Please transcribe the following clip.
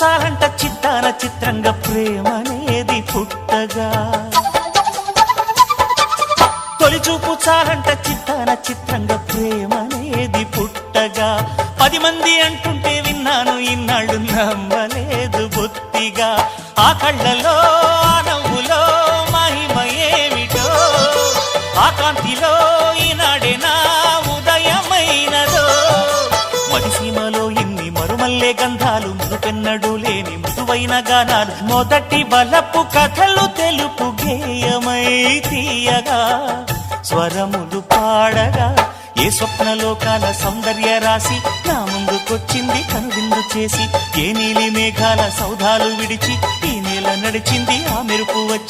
చాలంట చిత్తాన చిత్రంగా ప్రేమనేది పుట్టగా, తొలి చూపు చాలంట చిత్తాన చిత్రంగా ప్రేమనేది పుట్టగా, 10 మంది అంటుంటే విన్నాను ఇన్నాళ్ళు నమ్మలేదు బొత్తిగా. ఆ కళ్ళలో ఆ నవ్వులో మహిమ ఏమిటో, ఆ కాంతిలో ఈనాడే నా ఉదయమైనదో. మదిసీమలో ఇన్ని మరుమల్లే గంధాలు, మురుపెన్నడు లేని మృదువైన గానాలు, మొదటి బలపు కథలు తెలుపు గేయమై తీయగా, స్వరములు పాడగా ఏ స్వప్నలోకాల సౌందర్య రాశి నా ముందుకొచ్చింది కనువిందు చేసి. ఏ నీలి మేఘాల సౌధాలు విడిచి ఈ నేల నడిచింది ఆ మెరుపు వచ్చి.